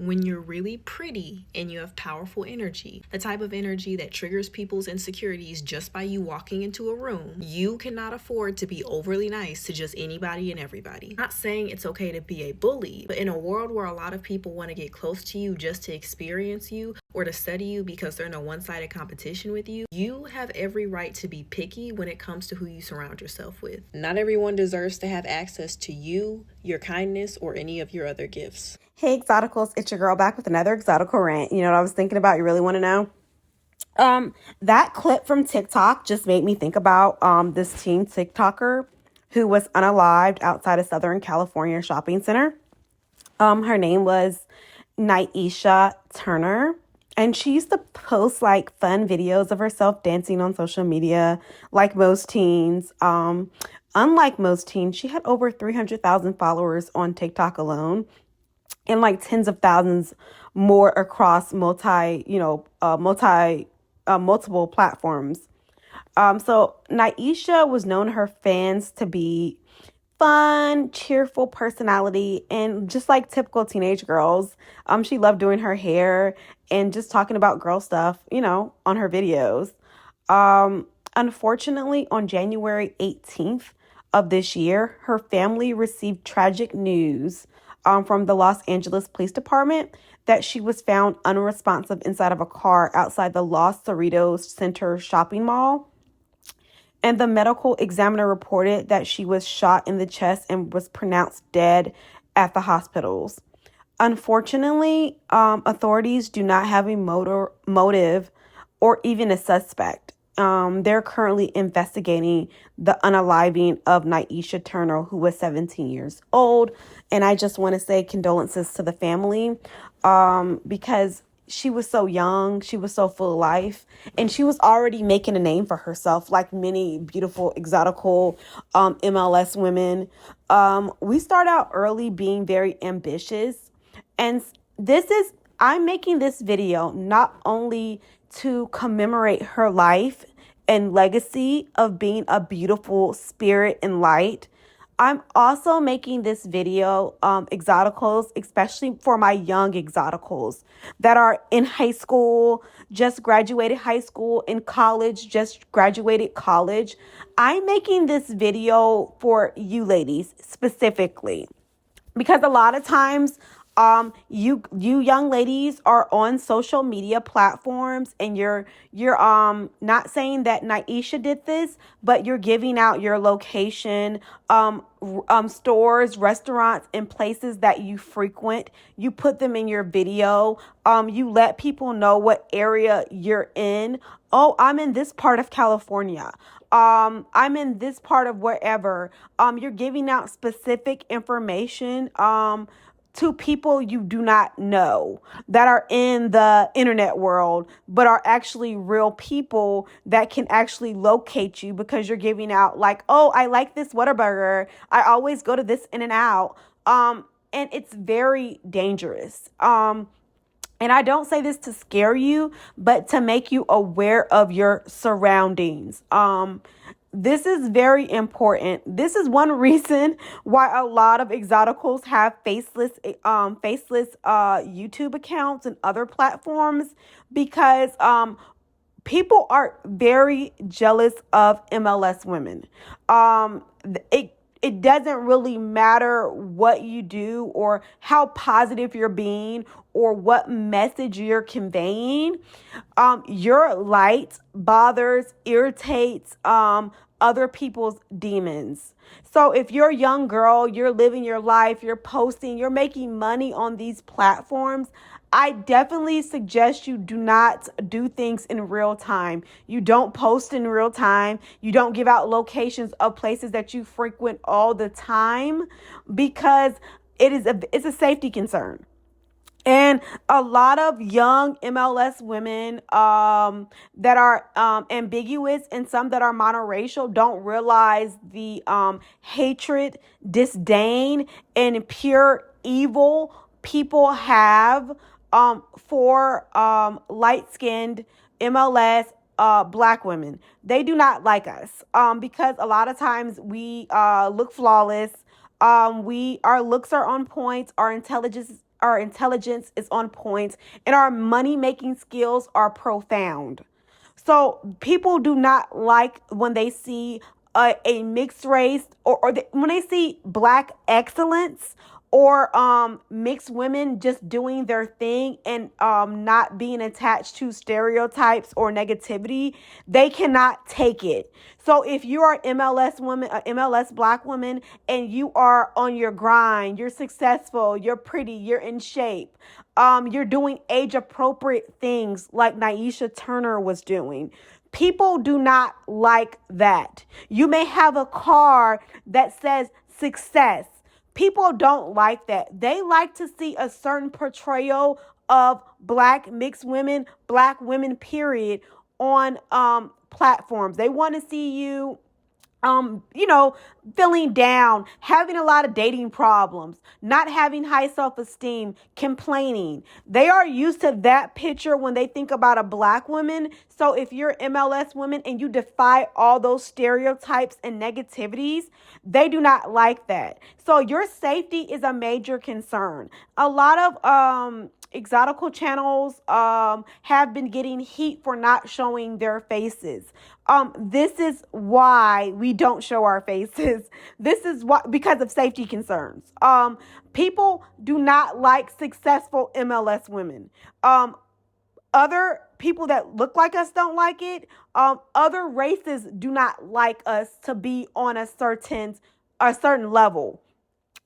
when you're really pretty and you have powerful energy, the type of energy that triggers people's insecurities just by you walking into a room, you cannot afford to be overly nice to just anybody and everybody. I'm not saying it's okay to be a bully, but in a world where a lot of people want to get close to you just to experience you or to study you because they're in a one-sided competition with you, you have every right to be picky when it comes to who you surround yourself with. Not everyone deserves to have access to you, your kindness, or any of your other gifts. Hey, Exoticals, it's your girl back with another Exotical rant. You know what I was thinking about? You really want to know? That clip from TikTok just made me think about this teen TikToker who was unalived outside a Southern California shopping center. Her name was Naisha Turner, and she used to post like fun videos of herself dancing on social media, like most teens. Unlike most teens, she had over 300,000 followers on TikTok alone, and like tens of thousands more across multiple platforms. So Naisha was known to her fans to be fun, cheerful personality, and just like typical teenage girls, she loved doing her hair and just talking about girl stuff, on her videos. Unfortunately, on January 18th of this year, her family received tragic news from the Los Angeles Police Department that she was found unresponsive inside of a car outside the Los Cerritos Center shopping mall. And the medical examiner reported that she was shot in the chest and was pronounced dead at the hospitals. Unfortunately, authorities do not have a motive or even a suspect. They're currently investigating the unaliving of Naisha Turner, who was 17 years old. And I just want to say condolences to the family because she was so young, she was so full of life, and she was already making a name for herself like many beautiful, exotical MLS women. We start out early being very ambitious. And I'm making this video not only to commemorate her life and legacy of being a beautiful spirit and light. I'm also making this video, exoticals, especially for my young exoticals that are in high school, just graduated high school, in college, just graduated college. I'm making this video for you ladies specifically because a lot of times you young ladies are on social media platforms and you're not saying that Naisha did this, but you're giving out your location, stores, restaurants, and places that you frequent. You put them in your video. You let people know what area you're in. Oh, I'm in this part of California. I'm in this part of wherever. You're giving out specific information to people you do not know that are in the internet world, but are actually real people that can actually locate you because you're giving out like, oh, I like this Whataburger. I always go to this In-N-Out. And it's very dangerous. And I don't say this to scare you, but to make you aware of your surroundings. This is very important. This is one reason why a lot of exoticals have faceless YouTube accounts and other platforms, because people are very jealous of MLS women. It doesn't really matter what you do or how positive you're being or what message you're conveying. Your light bothers, irritates other people's demons. So if you're a young girl, you're living your life, you're posting, you're making money on these platforms, I definitely suggest you do not do things in real time. You don't post in real time. You don't give out locations of places that you frequent all the time, because it's a safety concern. And a lot of young MLS women that are ambiguous and some that are monoracial don't realize the hatred, disdain, and pure evil people have for light-skinned MLS Black women. They do not like us because a lot of times we look flawless. Our looks are on point. Our our intelligence is on point, and our money-making skills are profound. So people do not like when they see a mixed race, when they see Black excellence, or mixed women just doing their thing and not being attached to stereotypes or negativity. They cannot take it. So if you are MLS woman, MLS Black woman, and you are on your grind, you're successful, you're pretty, you're in shape, you're doing age appropriate things like Nyesha Turner was doing. People do not like that. You may have a car that says success. People don't like that. They like to see a certain portrayal of Black mixed women, Black women, period, on platforms. They want to see you feeling down, having a lot of dating problems, not having high self-esteem, complaining. They are used to that picture when they think about a Black woman. So if you're MLS woman and you defy all those stereotypes and negativities, they do not like that. So your safety is a major concern. A lot of Exotical channels have been getting heat for not showing their faces. This is why we don't show our faces. This is why, because of safety concerns. People do not like successful MLS women. Other people that look like us don't like it. Other races do not like us to be on a certain level.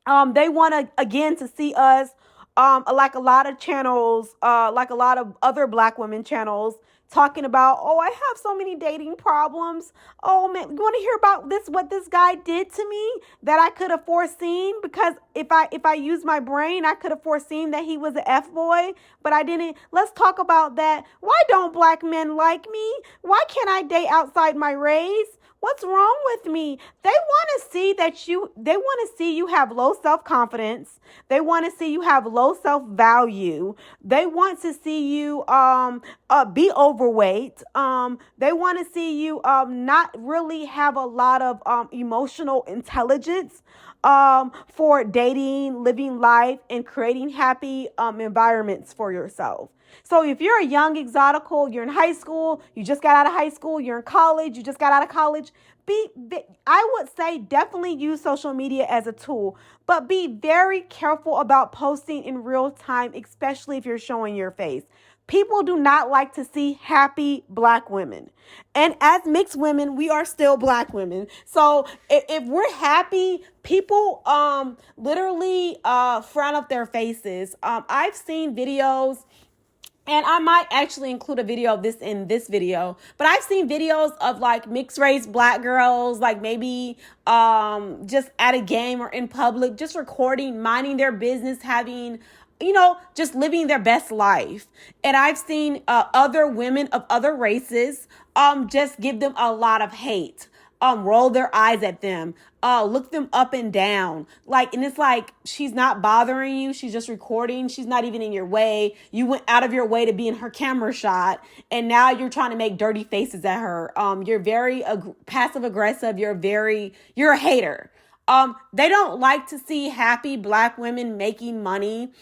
They want to, again, to see us, like a lot of channels, like a lot of other Black women channels, talking about, oh, I have so many dating problems. Oh man, you want to hear about what this guy did to me that I could have foreseen? Because if I use my brain, I could have foreseen that he was an F-boy, but I didn't. Let's talk about that. Why don't Black men like me? Why can't I date outside my race? What's wrong with me? They want to see they want to see you have low self-confidence. They want to see you have low self-value. They want to see you be overweight. They want to see you not really have a lot of emotional intelligence for dating, living life, and creating happy environments for yourself. So if you're a young Exotical, you're in high school, you just got out of high school, you're in college, you just got out of college, I would say definitely use social media as a tool, but be very careful about posting in real time, especially if you're showing your face. People do not like to see happy Black women. And as mixed women, we are still Black women. So if we're happy, people literally frown up their faces. I've seen videos, and I might actually include a video of this in this video, but I've seen videos of like mixed race Black girls, like maybe just at a game or in public, just recording, minding their business, having, just living their best life. And I've seen other women of other races just give them a lot of hate. Roll their eyes at them, look them up and down. And it's like, she's not bothering you. She's just recording. She's not even in your way. You went out of your way to be in her camera shot, and now you're trying to make dirty faces at her. You're very passive aggressive. You're a hater. They don't like to see happy Black women making money,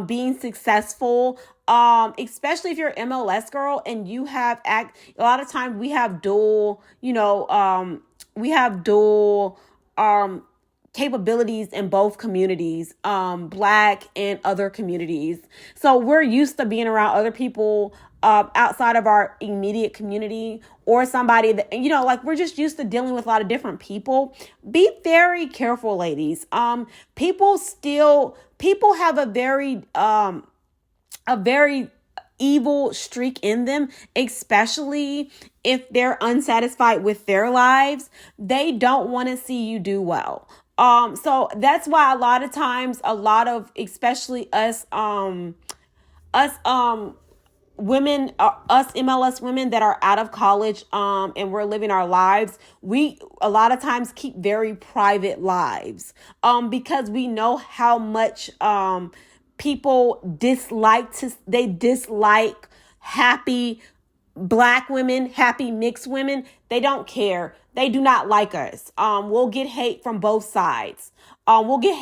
being successful, especially if you're an MLS girl and you have a lot of times we have dual, capabilities in both communities, Black and other communities. So we're used to being around other people outside of our immediate community, or somebody that, we're just used to dealing with a lot of different people. Be very careful, ladies. People have a very evil streak in them, especially if they're unsatisfied with their lives. They don't want to see you do well. So that's why a lot of times, especially us women, us MLS women that are out of college, and we're living our lives, we a lot of times keep very private lives, because we know how much, people dislike happy Black women, happy mixed women, they don't care. They do not like us. We'll get hate from both sides. We'll get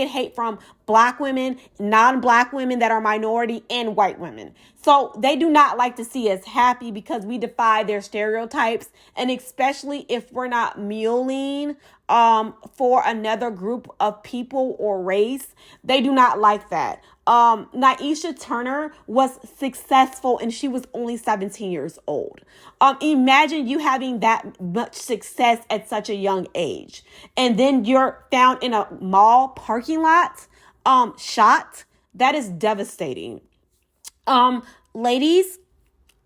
hate from Black women, non-Black women that are minority, and white women. So they do not like to see us happy because we defy their stereotypes, and especially if we're not mulling for another group of people or race, they do not like that. Naisha Turner was successful and she was only 17 years old. Imagine you having that much success at such a young age. And then you're found in a mall parking lot, shot. That is devastating. Ladies,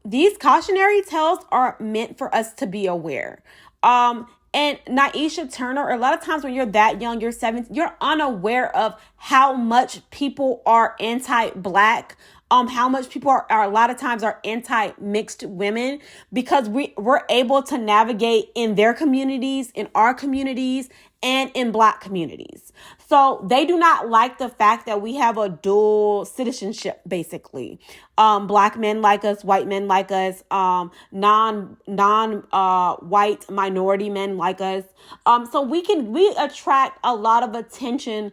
these cautionary tales are meant for us to be aware. And Naisha Turner, a lot of times when you're that young, you're 17, you're unaware of how much people are anti-Black, how much people are a lot of times are anti-mixed women, because we're able to navigate in their communities, in our communities, and in Black communities. So they do not like the fact that we have a dual citizenship, basically. Black men like us, white men like us, white minority men like us. So we attract a lot of attention,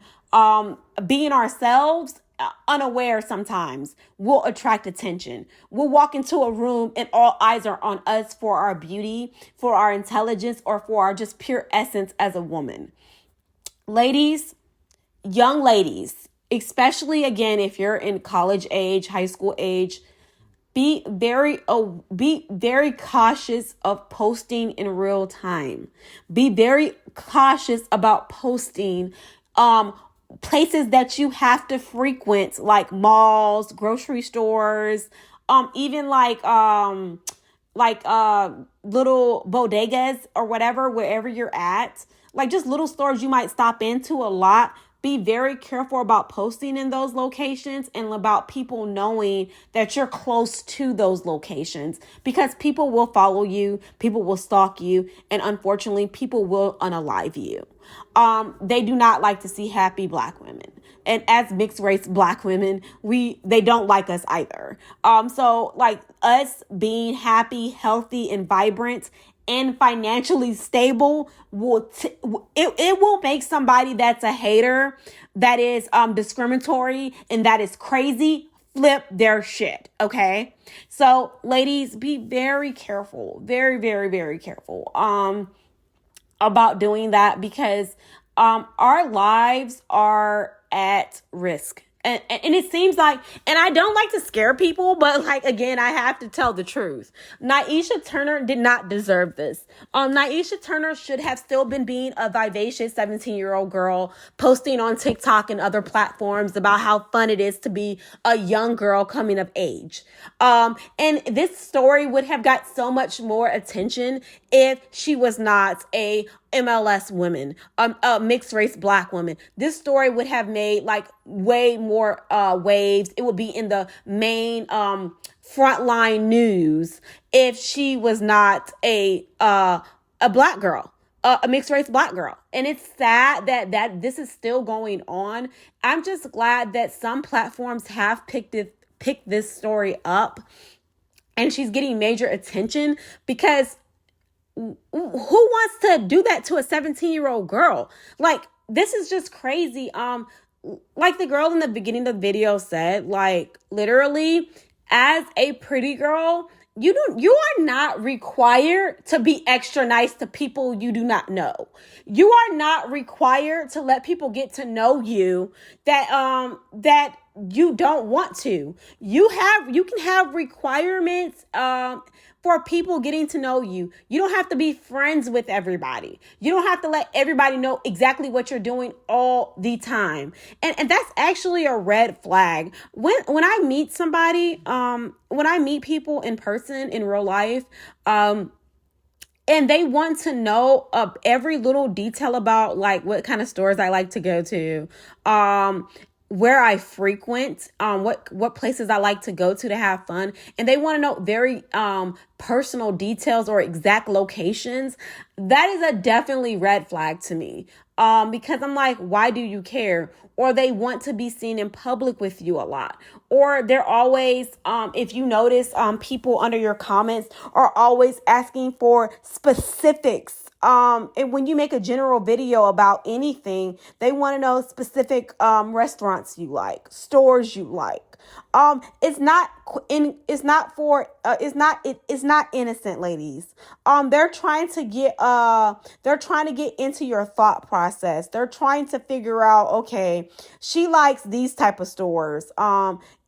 being ourselves, unaware sometimes. We'll attract attention. We'll walk into a room and all eyes are on us for our beauty, for our intelligence, or for our just pure essence as a woman. Ladies, young ladies, especially again, if you're in college age, high school age, be very cautious of posting in real time. Be very cautious about posting places that you have to frequent, like malls, grocery stores, even like little bodegas or whatever, wherever you're at, like just little stores you might stop into a lot. Be very careful about posting in those locations and about people knowing that you're close to those locations, because people will follow you, people will stalk you, and unfortunately, people will unalive you. They do not like to see happy Black women. And as mixed race Black women, they don't like us either. So like us being happy, healthy, and vibrant and financially stable it will make somebody that's a hater, that is discriminatory, and that is crazy, flip their shit. Okay, so ladies, be very careful, very, very, very careful about doing that, because our lives are at risk. And it seems like, and I don't like to scare people, but like, again, I have to tell the truth. Naisha Turner did not deserve this. Naisha Turner should have still been being a vivacious 17-year-old girl, posting on TikTok and other platforms about how fun it is to be a young girl coming of age. And this story would have got so much more attention if she was not a MLS woman, a mixed race Black woman. This story would have made like way more waves. It would be in the main frontline news if she was not a Black girl, a mixed race Black girl. And it's sad that this is still going on. I'm just glad that some platforms have picked this story up, and she's getting major attention, because who wants to do that to a 17-year-old girl? Like, this is just crazy. Like the girl in the beginning of the video said, like, literally, as a pretty girl, you are not required to be extra nice to people you do not know. You are not required to let people get to know you that you don't want to. You can have requirements for people getting to know you. You don't have to be friends with everybody. You don't have to let everybody know exactly what you're doing all the time. And that's actually a red flag. When I meet somebody, when I meet people in person, in real life, and they want to know every little detail about like what kind of stores I like to go to, where I frequent, what places I like to go to have fun, and they want to know very personal details or exact locations, that is a definitely red flag to me. Because I'm like, why do you care? Or they want to be seen in public with you a lot. Or they're always, if you notice, people under your comments are always asking for specifics. And when you make a general video about anything, they want to know specific restaurants you like, stores you like. It's not innocent, ladies. They're trying to get into your thought process. They're trying to figure out, okay, she likes these type of stores.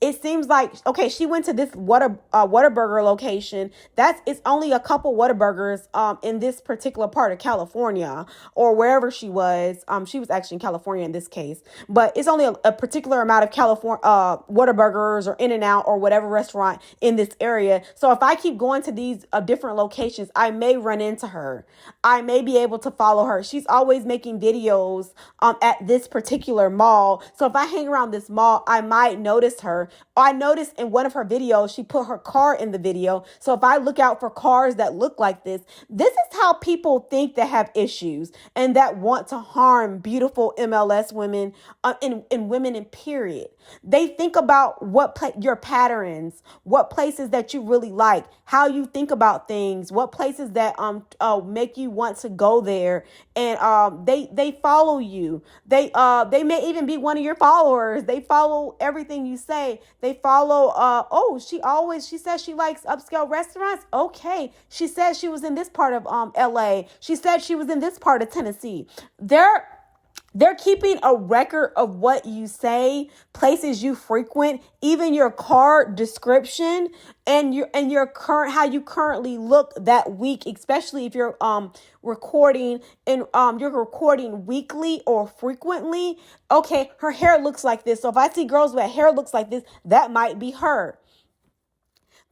It seems like, okay, she went to this Whataburger location. It's only a couple Whataburgers in this particular part of California or wherever she was. She was actually in California in this case, but it's only a particular amount of California Whataburgers or In-N-Out or whatever restaurant in this area. So if I keep going to these different locations, I may run into her. I may be able to follow her. She's always making videos at this particular mall. So if I hang around this mall, I might notice her. I noticed in one of her videos, she put her car in the video. So if I look out for cars that look like this is how people think that have issues and that want to harm beautiful MLS women and women in period. They think about your patterns, what places that you really like, how you think about things, what places that make you want to go there, and they follow you. They may even be one of your followers. They follow everything you say. They follow. She says she likes upscale restaurants. Okay, she said she was in this part of LA. She said she was in this part of Tennessee. They're keeping a record of what you say, places you frequent, even your car description and your current, how you currently look that week, especially if you're recording and you're recording weekly or frequently. Okay, her hair looks like this. So if I see girls with hair looks like this, that might be her.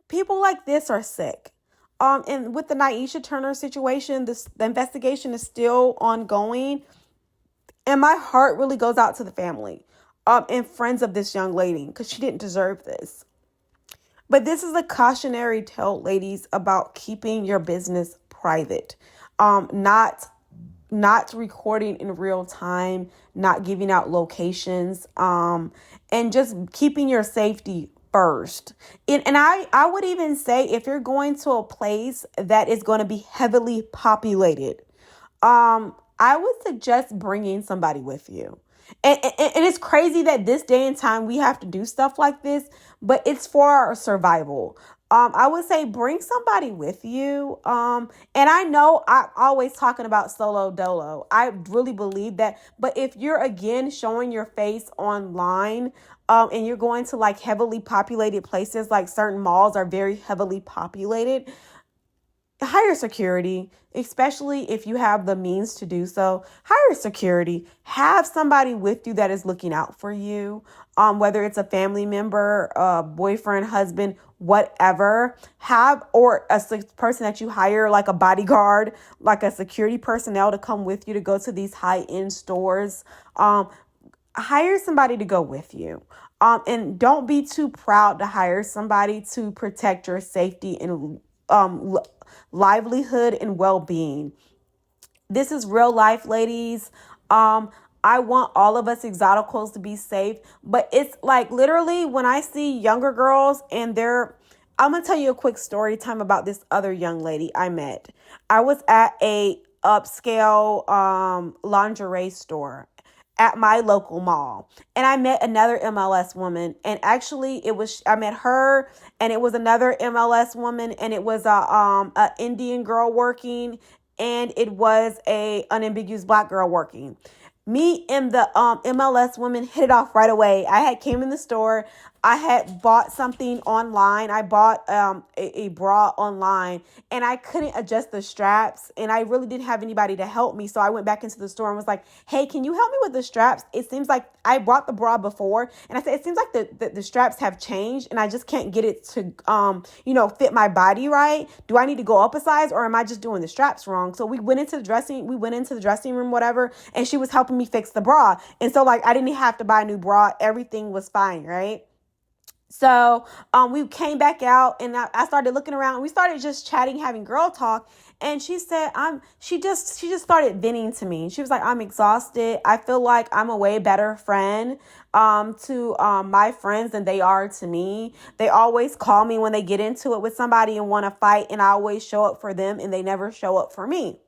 People like this are sick. And with the Nyesha Turner situation, the investigation is still ongoing. And my heart really goes out to the family and friends of this young lady because she didn't deserve this. But this is a cautionary tale, ladies, about keeping your business private, not recording in real time, not giving out locations, and just keeping your safety first. And I would even say if you're going to a place that is going to be heavily populated, I would suggest bringing somebody with you. And it's crazy that this day and time we have to do stuff like this, but it's for our survival. I would say bring somebody with you. And I know I'm always talking about solo dolo. I really believe that. But if you're, again, showing your face online, and you're going to like heavily populated places, like certain malls are very heavily populated, hire security, especially if you have the means to do so. Hire security. Have somebody with you that is looking out for you, whether it's a family member, boyfriend, husband, whatever. Or a person that you hire, like a bodyguard, like a security personnel to come with you to go to these high-end stores. Hire somebody to go with you. And don't be too proud to hire somebody to protect your safety and livelihood and well-being. This is real life, ladies. I want all of us exoticals to be safe, but it's like literally when I see younger girls and I'm going to tell you a quick story time about this other young lady I met. I was at a upscale lingerie store at my local mall, and I met another MLS woman, and actually I met her, and it was another MLS woman, and it was a Indian girl working, and it was a unambiguous Black girl working. Me and the MLS woman hit it off right away. I had came in the store. I had bought something online. I bought a bra online, and I couldn't adjust the straps, and I really didn't have anybody to help me. So I went back into the store and was like, hey, can you help me with the straps? It seems like I bought the bra before, and I said, it seems like the straps have changed, and I just can't get it to fit my body right. Do I need to go up a size, or am I just doing the straps wrong? So we went into the dressing room, whatever, and she was helping me fix the bra. And so like I didn't have to buy a new bra. Everything was fine, right? So we came back out, and I started looking around, and we started just chatting, having girl talk. And she said, she just started venting to me. She was like, I'm exhausted. I feel like I'm a way better friend to my friends than they are to me. They always call me when they get into it with somebody and want to fight, and I always show up for them, and they never show up for me.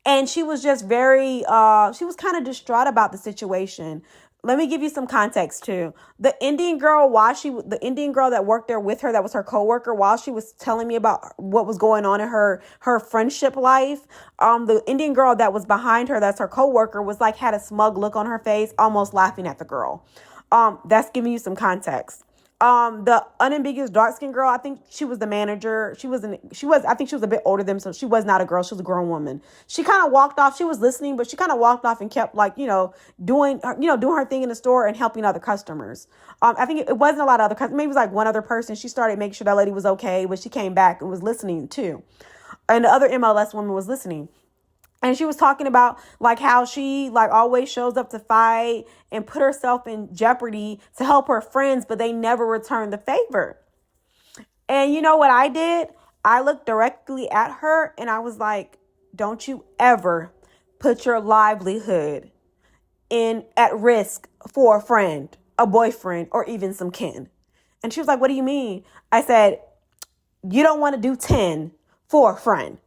And she was just very, she was kind of distraught about the situation. Let me give you some context too. The Indian girl that worked there with her, that was her coworker, while she was telling me about what was going on in her friendship life, the Indian girl that was behind her, that's her coworker, was like, had a smug look on her face, almost laughing at the girl. That's giving you some context. The unambiguous dark-skinned girl, I think she was the manager. I think she was a bit older than, so she was not a girl. She was a grown woman. She kind of walked off. She was listening, but she kind of walked off and kept doing her thing in the store and helping other customers. I think it wasn't a lot of other customers. Maybe it was like one other person. She started making sure that lady was okay, but she came back and was listening too. And the other MLS woman was listening. And she was talking about like how she like always shows up to fight and put herself in jeopardy to help her friends, but they never return the favor. And you know what I did? I looked directly at her and I was like, don't you ever put your livelihood at risk for a friend, a boyfriend, or even some kin. And she was like, what do you mean? I said, you don't want to do 10 for a friend.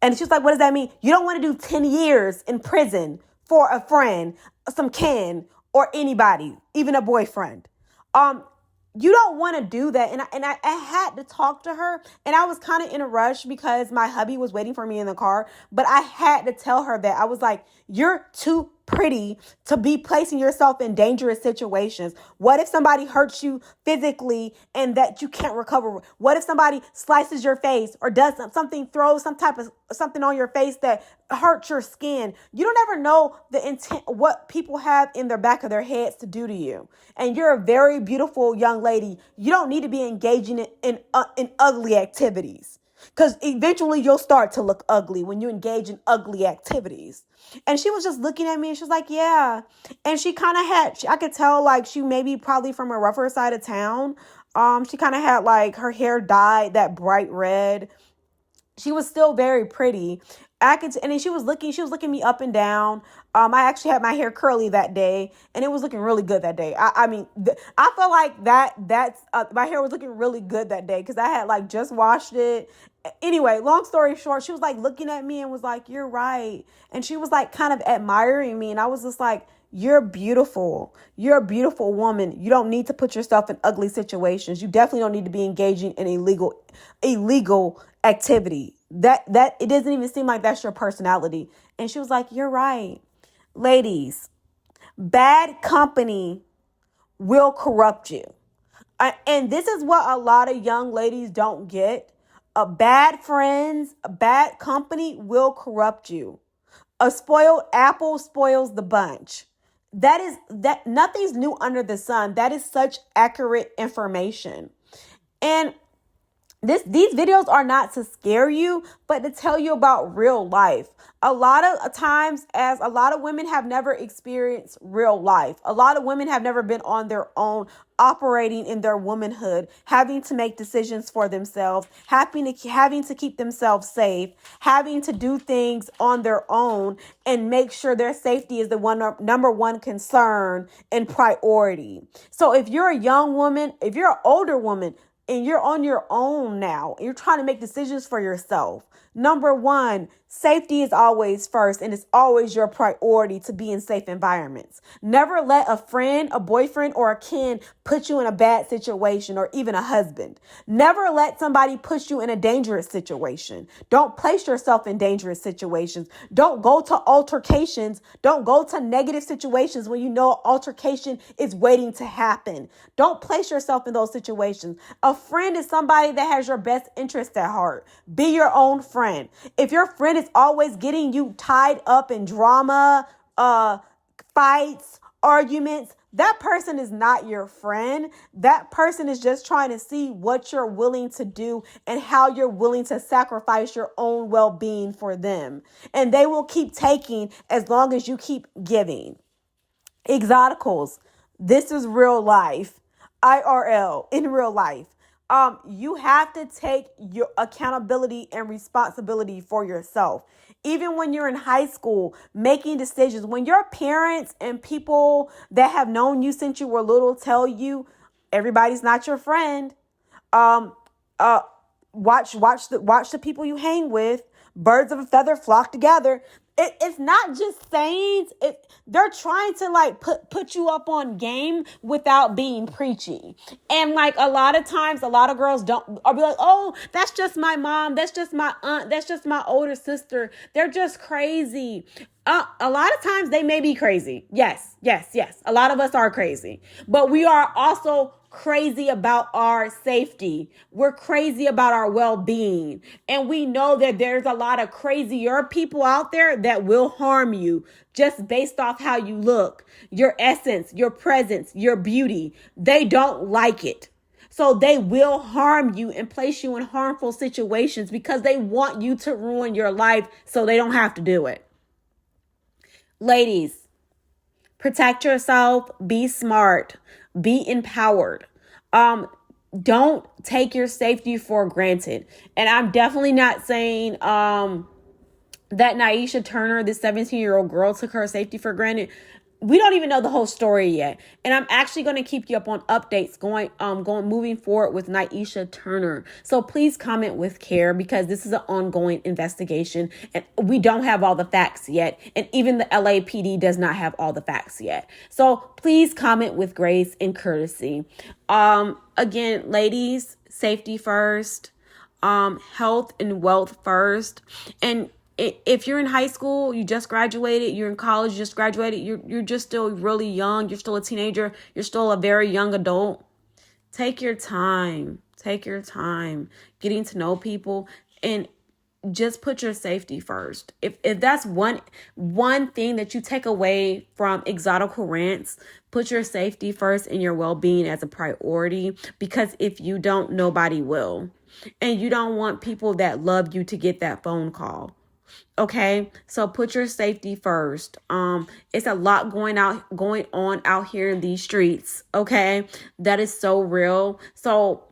And she was like, what does that mean? You don't want to do 10 years in prison for a friend, some kin, or anybody, even a boyfriend. You don't want to do that. And I had to talk to her, and I was kind of in a rush because my hubby was waiting for me in the car, but I had to tell her that. I was like, you're too pretty to be placing yourself in dangerous situations. What if somebody hurts you physically and that you can't recover? What if somebody slices your face or does something, throws some type of something on your face that hurts your skin? You don't ever know the intent, what people have in their back of their heads to do to you. And you're a very beautiful young lady. You don't need to be engaging in ugly activities, because eventually you'll start to look ugly when you engage in ugly activities. And she was just looking at me and she was like, yeah. And she kind of I could tell like she maybe probably from a rougher side of town. She kind of had like her hair dyed that bright red. She was still very pretty. And then she was looking me up and down. I actually had my hair curly that day, and it was looking really good that day. I felt like that's my hair was looking really good that day because I had like just washed it. Anyway, long story short, she was like looking at me and was like, you're right. And she was like kind of admiring me. And I was just like, you're beautiful. You're a beautiful woman. You don't need to put yourself in ugly situations. You definitely don't need to be engaging in illegal activity. That it doesn't even seem like that's your personality. And she was like, you're right. Ladies, bad company will corrupt you. And this is what a lot of young ladies don't get. Bad friends, a bad company will corrupt you. A spoiled apple spoils the bunch. That nothing's new under the sun. That is such accurate information. And these videos are not to scare you, but to tell you about real life. A lot of times, as a lot of women have never experienced real life. A lot of women have never been on their own, operating in their womanhood, having to make decisions for themselves, having to keep themselves safe, having to do things on their own and make sure their safety is the number one concern and priority. So if you're a young woman, if you're an older woman, and you're on your own now, and you're trying to make decisions for yourself, number one, Safety is always first, and it's always your priority to be in safe environments. Never let a friend, a boyfriend, or a kin put you in a bad situation, or even a husband. Never let somebody put you in a dangerous situation. Don't place yourself in dangerous situations. Don't go to altercations. Don't go to negative situations when you know altercation is waiting to happen. Don't place yourself in those situations. A friend is somebody that has your best interest at heart. Be your own friend. If your friend is always getting you tied up in drama, fights, arguments, that person is not your friend. That person is just trying to see what you're willing to do and how you're willing to sacrifice your own well-being for them. And they will keep taking as long as you keep giving. Exoticals. This is real life. IRL, in real life. You have to take your accountability and responsibility for yourself. Even when you're in high school, making decisions, when your parents and people that have known you since you were little tell you everybody's not your friend. Um, uh, watch the people you hang with. Birds of a feather flock together. It's not just sayings. They're trying to like put you up on game without being preachy. And like a lot of times, a lot of girls I'll be like, oh, that's just my mom. That's just my aunt. That's just my older sister. They're just crazy. A lot of times they may be crazy. Yes. A lot of us are crazy, but we are also crazy about our safety. We're crazy about our well-being. And we know that there's a lot of crazier people out there that will harm you just based off how you look, your essence, your presence, your beauty. They don't like it. So they will harm you and place you in harmful situations because they want you to ruin your life so they don't have to do it. Ladies, protect yourself, be smart, be empowered. Don't take your safety for granted. And I'm definitely not saying that Naisha Turner, this 17-year-old girl, took her safety for granted. We don't even know the whole story yet. And I'm actually going to keep you up on updates moving forward with Naisha Turner. So please comment with care because this is an ongoing investigation and we don't have all the facts yet. And even the LAPD does not have all the facts yet. So please comment with grace and courtesy. Again, ladies, safety first, health and wealth first. And if you're in high school, you just graduated, you're in college, you just graduated, you're just still really young, you're still a teenager, you're still a very young adult, take your time getting to know people and just put your safety first. If that's one thing that you take away from Exotical Rants, put your safety first and your well-being as a priority, because if you don't, nobody will. And you don't want people that love you to get that phone call. Okay, so put your safety first. It's a lot going on out here in these streets. Okay, that is so real. So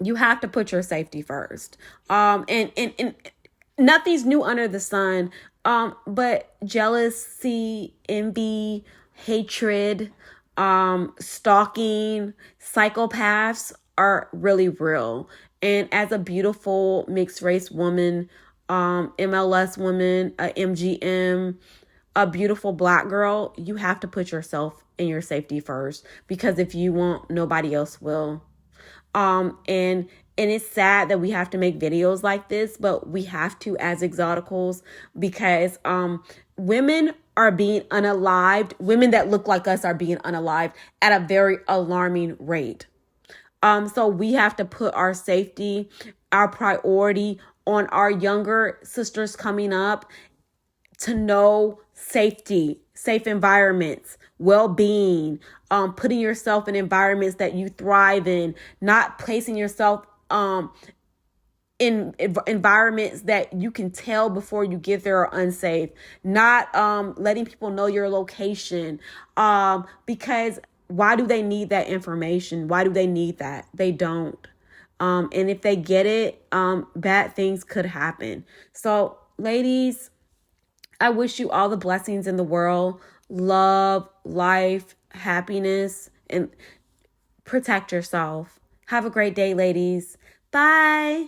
you have to put your safety first. And nothing's new under the sun. But jealousy, envy, hatred, stalking, psychopaths are really real. And as a beautiful mixed race woman, MLS woman, a MGM, a beautiful Black girl, you have to put yourself and your safety first, because if you won't, nobody else will. And it's sad that we have to make videos like this, but we have to as Exoticals, because women are being unalived. Women that look like us are being unalived at a very alarming rate. So we have to put our safety, our priority on our younger sisters coming up to know safety, safe environments, well-being, putting yourself in environments that you thrive in, not placing yourself in environments that you can tell before you get there are unsafe, not letting people know your location, because why do they need that information? Why do they need that? They don't. And if they get it, bad things could happen. So, ladies, I wish you all the blessings in the world, love, life, happiness, and protect yourself. Have a great day, ladies. Bye.